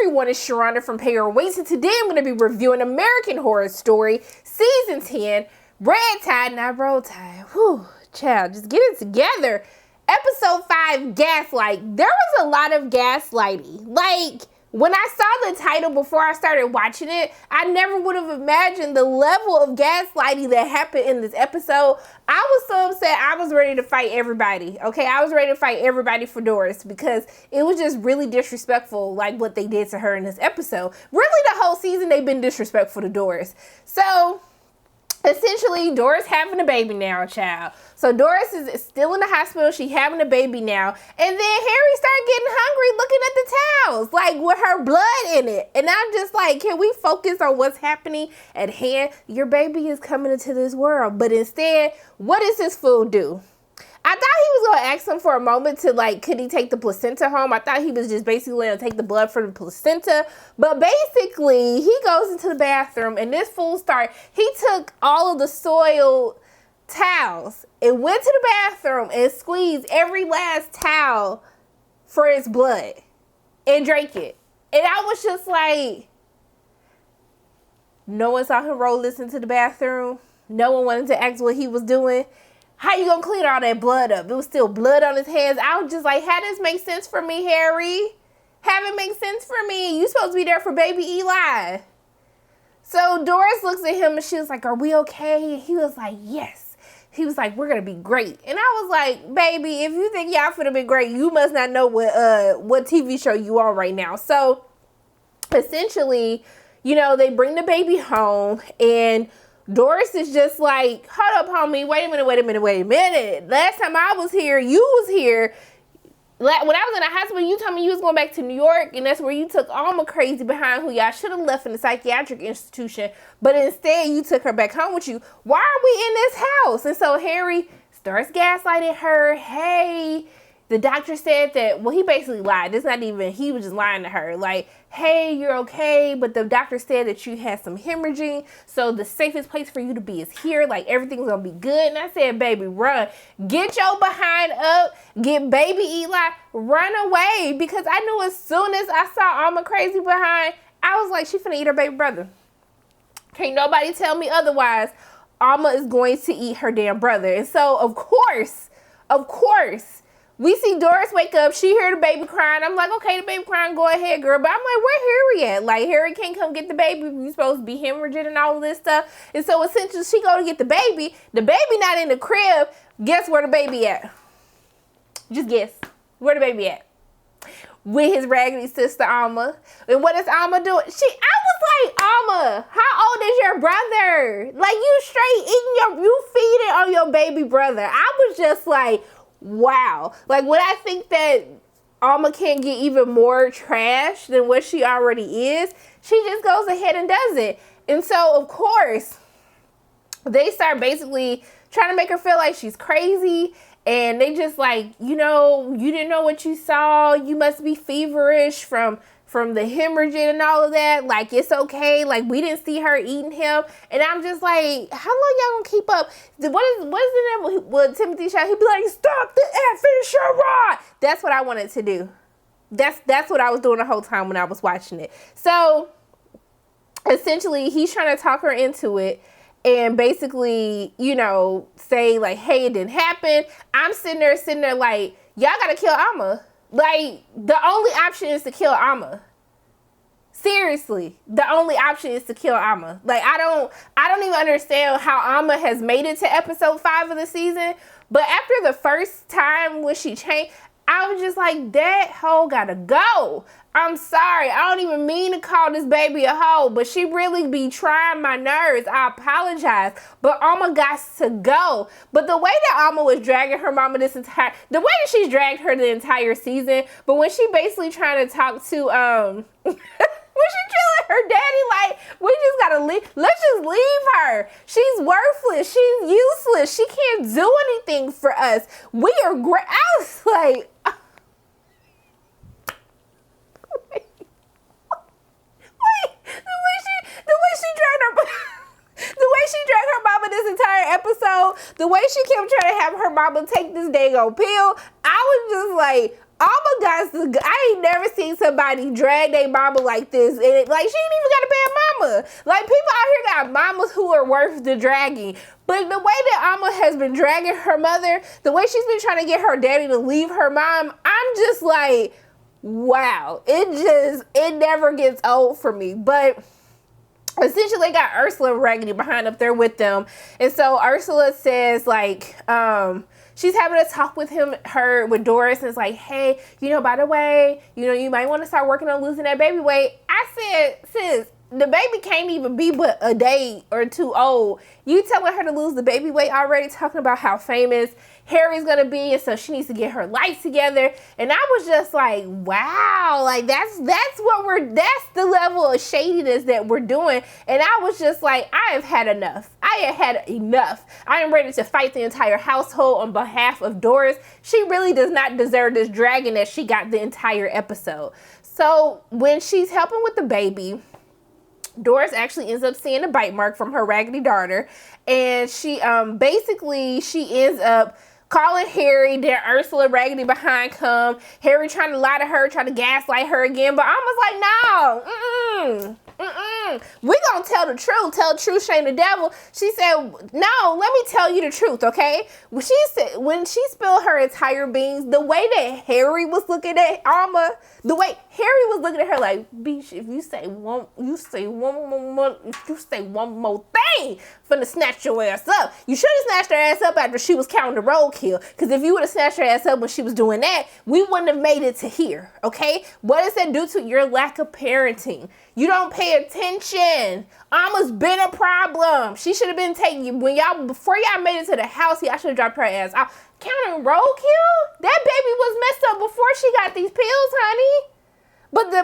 everyone, it's Sharonda from Pay Your Ways, and today I'm going to be reviewing American Horror Story, Season 10, Red Tide, not Roll Tide. Whew, child, just get it together. Episode 5, Gaslight. There was a lot of gaslighting. Like, when I saw the title before I started watching it, I never would have imagined the level of gaslighting that happened in this episode. I was so upset, I was ready to fight everybody, okay? I was ready to fight everybody for Doris because it was just really disrespectful, like what they did to her in this episode. Really, the whole season, they've been disrespectful to Doris. So, essentially, Doris having a baby now, child. So Doris is still in the hospital. She having a baby now. And then Harry started getting hungry looking at the towels, like with her blood in it. And I'm just like, can we focus on what's happening at hand? Your baby is coming into this world. But instead, what does this fool do? I thought he was going to ask him for a moment to, like, could he take the placenta home? I thought he was just basically going to take the blood from the placenta. But basically, he goes into the bathroom, and this fool he took all of the soiled towels and went to the bathroom and squeezed every last towel for his blood and drank it. And I was just like, no one saw him roll this into the bathroom. No one wanted to ask what he was doing. How you gonna clean all that blood up? It was still blood on his hands. I was just like, how does this make sense for me, Harry? Have it make sense for me. You supposed to be there for baby Eli. So Doris looks at him and she was like, are we okay? And he was like, yes. He was like, we're gonna be great. And I was like, baby, if you think y'all finna be great, you must not know what TV show you on right now. So essentially, you know, they bring the baby home and Doris is just like, hold up, homie, wait a minute. Last time I was here, you was here. When I was in the hospital, you told me you was going back to New York, and that's where you took Alma crazy behind, who y'all should have left in the psychiatric institution, but instead you took her back home with you. Why are we in this house? And so Harry starts gaslighting her. Hey, the doctor said that, well, he basically lied. It's not even, he was just lying to her. Like, hey, you're okay, but the doctor said that you had some hemorrhaging, so the safest place for you to be is here. Like, everything's gonna be good. And I said, baby, run. Get your behind up. Get baby Eli. Run away. Because I knew as soon as I saw Alma crazy behind, I was like, she finna eat her baby brother. Can't nobody tell me otherwise. Alma is going to eat her damn brother. And so, of course, we see Doris wake up. She hear the baby crying. I'm like, okay, the baby crying, go ahead, girl. But I'm like, where Harry at? Like, Harry can't come get the baby. You're supposed to be hemorrhaging and all of this stuff. And so essentially, she go to get the baby. The baby not in the crib. Guess where the baby at? Just guess. Where the baby at? With his raggedy sister, Alma. And what is Alma doing? I was like, Alma, how old is your brother? Like, you straight eating you feeding on your baby brother. I was just like, wow. Like, when I think that Alma can't get even more trash than what she already is, she just goes ahead and does it. And so, of course, they start basically trying to make her feel like she's crazy. And they just like, you know, you didn't know what you saw. You must be feverish from the hemorrhaging and all of that. Like, it's okay. Like, we didn't see her eating him. And I'm just like, how long y'all gonna keep up? What is it? What Timothy shot? He'd be like, stop the effing charade. That's what I wanted to do. That's what I was doing the whole time when I was watching it. So essentially, he's trying to talk her into it. And basically, you know, say like, hey, it didn't happen. I'm sitting there like, y'all gotta kill Alma. Like, the only option is to kill Alma. Seriously, the only option is to kill Alma. Like, I don't even understand how Alma has made it to episode 5 of the season. But after the first time when she changed, I was just like, that hoe gotta go. I'm sorry. I don't even mean to call this baby a hoe, but she really be trying my nerves. I apologize. But Alma got to go. But the way that Alma was dragging her mama the way that she's dragged her the entire season, but when she basically trying to talk to, when she chilling her daddy, like, we just gotta leave. Let's just leave her. She's worthless. She's useless. She can't do anything for us. We are great. I was like, the way she dragged her mama this entire episode, the way she kept trying to have her mama take this dang old pill, I was just like, Alma got the. I ain't never seen somebody drag their mama like this, and it, like she ain't even got a bad mama. Like people out here got mamas who are worth the dragging. But the way that Alma has been dragging her mother, the way she's been trying to get her daddy to leave her mom, I'm just like, wow. It never gets old for me. But essentially they got Ursula and Raggedy behind up there with them. And so Ursula says like, she's having a talk with with Doris, and it's like, hey, by the way, you might want to start working on losing that baby weight. I said, sis, the baby can't even be but a day or two old. You telling her to lose the baby weight already, talking about how famous Harry's gonna be, and so she needs to get her life together. And I was just like, wow, like that's the level of shadiness that we're doing. And I was just like, I have had enough. I am ready to fight the entire household on behalf of Doris. She really does not deserve this dragging that she got the entire episode. So when she's helping with the baby, Doris actually ends up seeing a bite mark from her raggedy daughter, and she ends up calling Harry. Then Ursula Raggedy behind come. Harry trying to lie to her, trying to gaslight her again, but Alma's like, no, we gonna tell the truth. Tell the truth, shame the devil. She said, no, let me tell you the truth, okay? When she spilled her entire beans, the way that Harry was looking at Alma, the way Harry was looking at her like, bitch, if you say one more thing, finna snatch your ass up. You should have snatched her ass up after she was counting the roadkill. Because if you would have snatched her ass up when she was doing that, we wouldn't have made it to here, okay? What is that due to? Your lack of parenting. You don't pay attention. Alma's been a problem. She should have been taking you before y'all made it to the house. Y'all should have dropped her ass out. Counting roadkill? That baby was messed up before she got these pills, honey. But the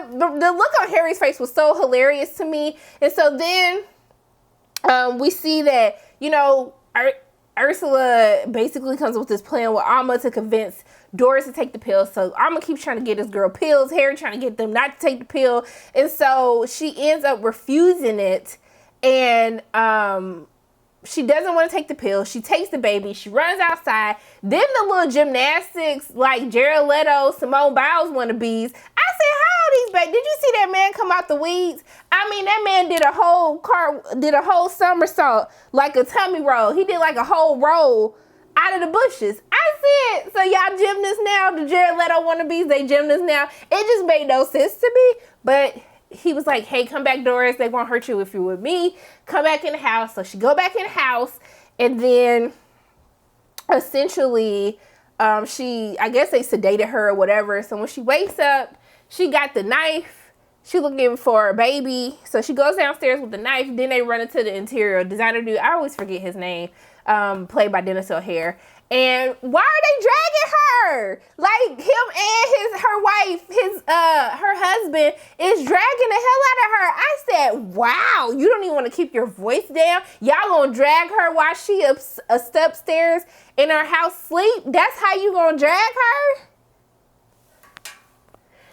look on Harry's face was so hilarious to me. And so then we see that, Ursula basically comes up with this plan with Alma to convince Doris to take the pill. So Alma keeps trying to get this girl pills. Harry trying to get them not to take the pill. And so she ends up refusing it. And she doesn't want to take the pill. She takes the baby. She runs outside. Then the little gymnastics, like Jared Leto, Simone Biles wannabes. I said, how are these babies? Did you see that man come out the weeds? I mean, that man did a whole somersault, like a tummy roll. He did like a whole roll out of the bushes. I said, so y'all gymnasts now, the Jared Leto wannabes, they gymnasts now. It just made no sense to me. But he was like, hey, come back, Doris. They won't hurt you if you're with me. Come back in the house. So she go back in the house. And then essentially, I guess they sedated her or whatever. So when she wakes up, she got the knife. She looking for a baby. So she goes downstairs with the knife. Then they run into the interior designer dude. I always forget his name. Played by Dennis O'Hare. And why are they dragging her? Like him and her wife, her husband is dragging the hell out of her. I said, wow, you don't even want to keep your voice down. Y'all gonna drag her while she upstairs in her house sleep? That's how you gonna drag her?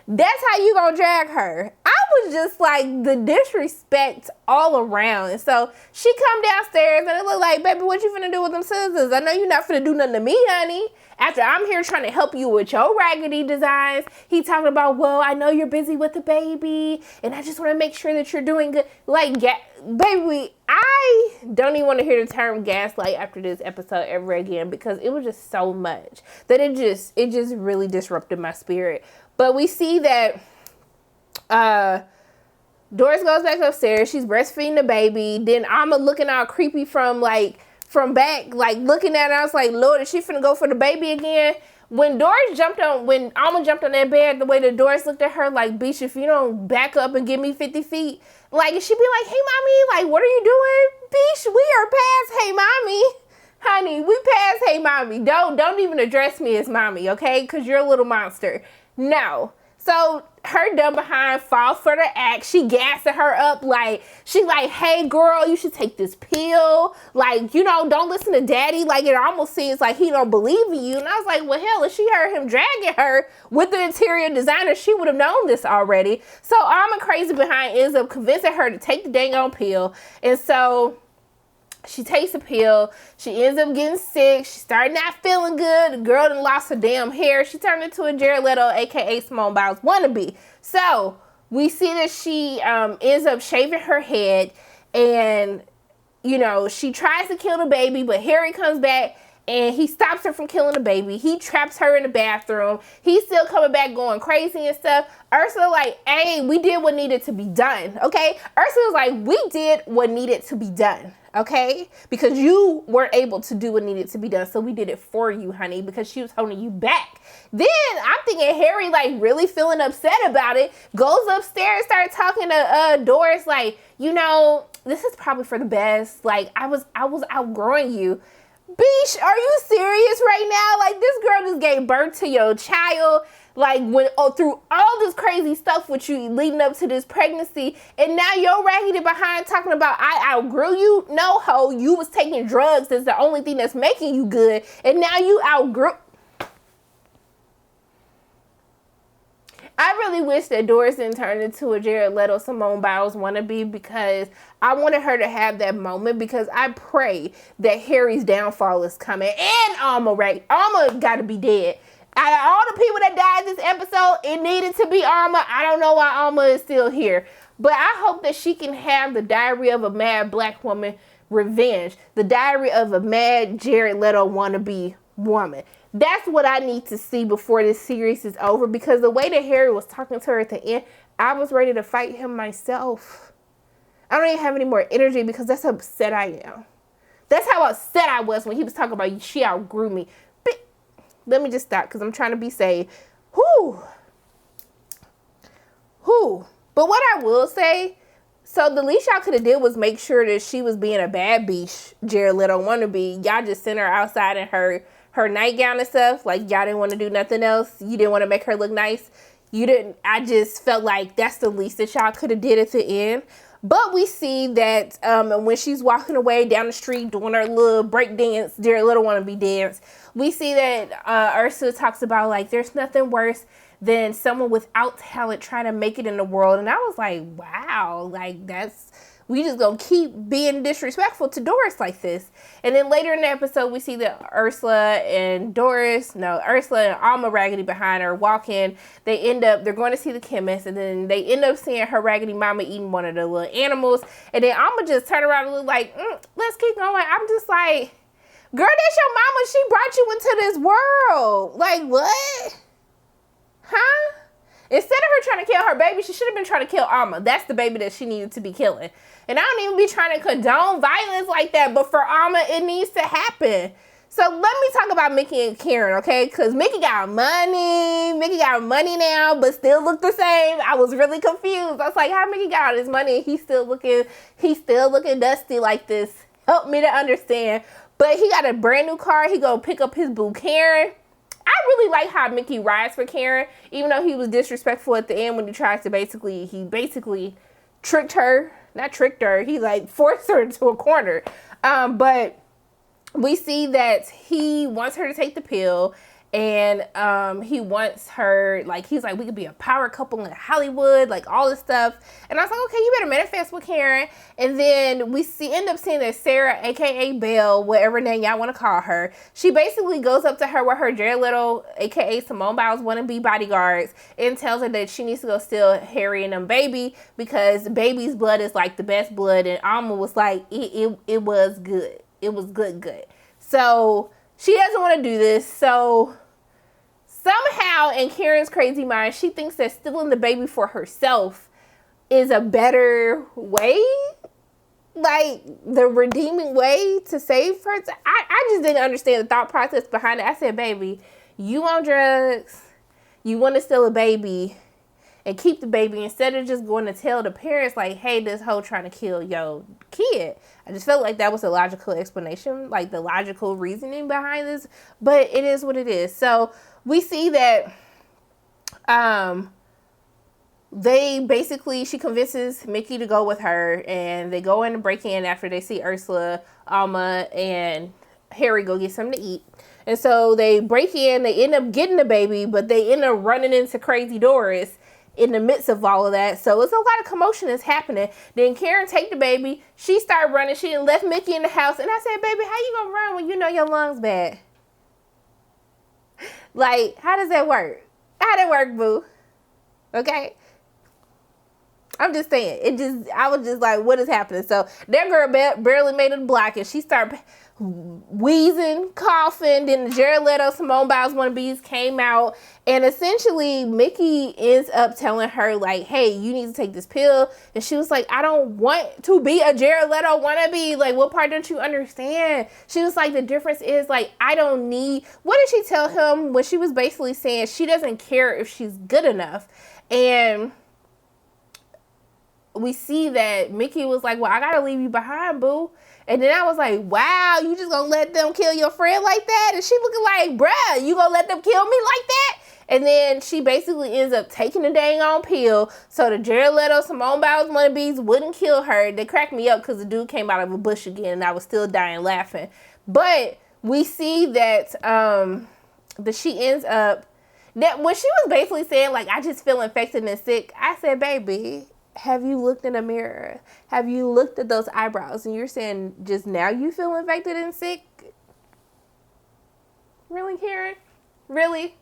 That's how you gonna drag her. I was just like, the disrespect all around. And so she come downstairs and it looked like, baby, what you finna do with them scissors? I know you're not finna do nothing to me, honey. After I'm here trying to help you with your raggedy designs. He talking about, well, I know you're busy with the baby and I just want to make sure that you're doing good. Like, baby, I don't even want to hear the term gaslight after this episode ever again, because it was just so much that it just really disrupted my spirit. But we see that Doris goes back upstairs. She's breastfeeding the baby. Then Alma looking all creepy from back, like looking at her. I was like, Lord, is she finna go for the baby again? When Alma jumped on that bed, the way that Doris looked at her, like, bitch, if you don't back up and give me 50 feet, like, she'd be like, hey, mommy, like, what are you doing? Bitch, we are past hey, mommy. Honey, we past hey, mommy. Don't even address me as mommy, okay? Because you're a little monster. No. So her dumb behind falls for the act. She gassing her up like, hey girl, you should take this pill. Like, don't listen to daddy. Like, it almost seems like he don't believe in you. And I was like, well, hell, if she heard him dragging her with the interior designer, she would have known this already. So Alma crazy behind ends up convincing her to take the dang on pill. And so She takes a pill. She ends up getting sick. She started not feeling good. The girl done lost her damn hair. She turned into a Jared Leto, aka Simone Biles wannabe. So we see that she ends up shaving her head, and you know, she tries to kill the baby, but Harry comes back and he stops her from killing the baby. He traps her in the bathroom. He's still coming back going crazy and stuff. Ursa like, hey, we did what needed to be done, okay? Ursa was like, we did what needed to be done, okay? Because you weren't able to do what needed to be done, so we did it for you, honey, because she was holding you back. Then I'm thinking Harry, like, really feeling upset about it, goes upstairs, starts talking to Doris, like, you know, this is probably for the best. Like, I was outgrowing you. Beesh, are you serious right now? Like, this girl just gave birth to your child, like, through all this crazy stuff with you leading up to this pregnancy, and now you're raggedy behind talking about I outgrew you? No, ho, you was taking drugs. That's the only thing that's making you good, and now you outgrew. I really wish that Doris didn't turn into a Jared Leto, Simone Biles wannabe, because I wanted her to have that moment, because I pray that Harry's downfall is coming. And Alma, right? Alma got to be dead. Out of all the people that died this episode, it needed to be Alma. I don't know why Alma is still here. But I hope that she can have the Diary of a Mad Black Woman revenge. The Diary of a Mad Jared Leto wannabe woman. That's what I need to see before this series is over, because the way that Harry was talking to her at the end, I was ready to fight him myself. I don't even have any more energy, because that's how upset I am. That's how upset I was when he was talking about she outgrew me. But let me just stop, because I'm trying to be safe. Whew. But what I will say, so the least y'all could have did was make sure that she was being a bad bitch, Jared Leto wannabe. Y'all just sent her outside in her nightgown and stuff. Like, y'all didn't want to do nothing else. You didn't want to make her look nice. You didn't. I just felt like that's the least that y'all could have did at the end. But we see that when she's walking away down the street doing her little break dance, Jared Leto wannabe dance, we see that Ursa talks about, like, there's nothing worse than someone without talent trying to make it in the world. And I was like, wow, like, we just gonna keep being disrespectful to Doris like this. And then later in the episode, we see that Ursa and Alma raggedy behind her walking. They're going to see the chemist, and then they end up seeing her raggedy mama eating one of the little animals. And then Alma just turn around and look like, let's keep going. I'm just like, girl, that's your mama. She brought you into this world. Like, what? Huh? Instead of her trying to kill her baby, she should have been trying to kill Alma. That's the baby that she needed to be killing. And I don't even be trying to condone violence like that, but for Alma, it needs to happen. So let me talk about Mickey and Karen, okay? Because Mickey got money. Mickey got money now, but still look the same. I was really confused. I was like, how Mickey got all his money? He's still looking dusty like this. Help me to understand. But he got a brand new car. He go pick up his boo Karen. I really like how Mickey rides for Karen, even though he was disrespectful at the end when he tries to basically tricked her. Not tricked her. He like forced her into a corner. But we see that he wants her to take the pill, and he wants her, like, he's like, we could be a power couple in Hollywood, like all this stuff. And I was like, okay, you better manifest with Karen. And then we end up seeing that Sarah, aka Belle, whatever name y'all want to call her, she basically goes up to her with her Jared Leto, aka Simone Biles wannabe bodyguards, and tells her that she needs to go steal Harry and them baby, because baby's blood is like the best blood. And Alma was like, it was good. It was good. So she doesn't want to do this. So somehow in Karen's crazy mind, she thinks that stealing the baby for herself is a better way, like the redeeming way to save her. I just didn't understand the thought process behind it. I said, baby, you on drugs, you want to steal a baby and keep the baby, instead of just going to tell the parents, like, hey, this hoe trying to kill your kid. I just felt like that was a logical explanation, like the logical reasoning behind this, but it is what it is. So we see that she convinces Mickey to go with her, and they go in and break in after they see Ursula, Alma, and Harry go get something to eat. And so they break in, they end up getting the baby, but they end up running into crazy Doris. in the midst of all of that. So it's a lot of commotion that's happening. Then Karen take the baby. She started running. She done left Mickey in the house. And I said, baby, how you gonna run when you know your lungs bad? Like, how does that work? How that work, boo? Okay. I'm just saying. I was just like, what is happening? So that girl barely made it to the block, and she started wheezing, coughing. Then the Jared Leto, Simone Biles wannabes came out, and essentially Mickey ends up telling her like, hey, you need to take this pill. And she was like, I don't want to be a Jared Leto wannabe. Like, what part don't you understand? She was like, the difference is like, I don't need, what did she tell him when she was basically saying she doesn't care if she's good enough? And we see that Mickey was like, well, I gotta leave you behind, boo. And then I was like, wow, you just gonna let them kill your friend like that? And she looking like, bruh, you gonna let them kill me like that? And then she basically ends up taking the dang on pill so the Jared Leto, Simone Biles wannabes wouldn't kill her. They cracked me up because the dude came out of a bush again and I was still dying laughing. But we see that she ends up, that when she was basically saying like, I just feel infected and sick, I said, baby, have you looked in the mirror? Have you looked at those eyebrows? And you're saying just now you feel infected and sick? Really, Karen? Really?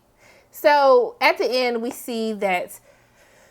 So at the end, we see that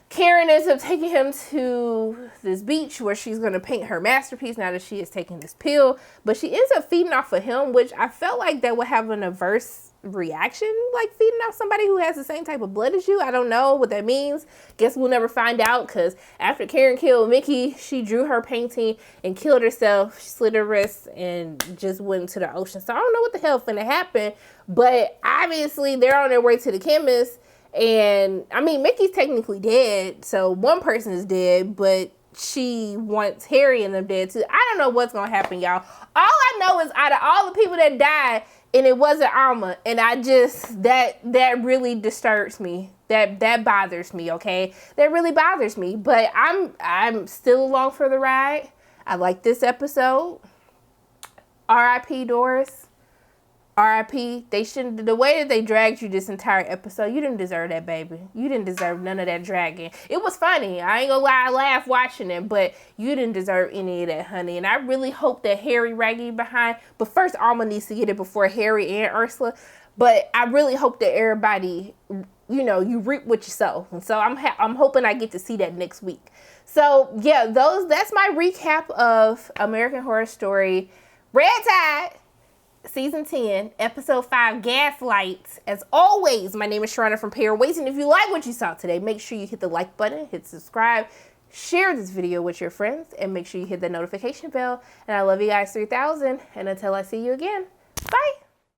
Karen ends up taking him to this beach where she's going to paint her masterpiece now that she is taking this pill. But she ends up feeding off of him, which I felt like that would have an adverse reaction, like feeding off somebody who has the same type of blood as you. I don't know what that means. Guess we'll never find out, because after Karen killed Mickey, she drew her painting and killed herself. She slit her wrists and just went into the ocean. So I don't know what the hell finna happen, but obviously they're on their way to the chemist. And I mean, Mickey's technically dead, so one person is dead, but she wants Harry and them dead too. I don't know what's gonna happen, y'all. All I know is out of all the people that died, and it wasn't Alma, and I just, that really disturbs me. That bothers me, okay? That really bothers me. But I'm still along for the ride. I like this episode. R.I.P. Doris. R.I.P. They shouldn't, the way that they dragged you this entire episode, you didn't deserve that, baby. You didn't deserve none of that dragging. It was funny. I ain't gonna lie, I laughed watching it, but you didn't deserve any of that, honey. And I really hope that Harry ragged you behind. But first, Alma needs to get it before Harry and Ursa. But I really hope that everybody, you know, you reap what you sow. And so I'm hoping I get to see that next week. So yeah, that's my recap of American Horror Story Red Tide. Season 10, Episode 5, Gaslights. As always, my name is Sharona from Pairways, and if you like what you saw today, make sure you hit the like button, hit subscribe, share this video with your friends, and make sure you hit the notification bell. And I love you guys 3000, and until I see you again, bye!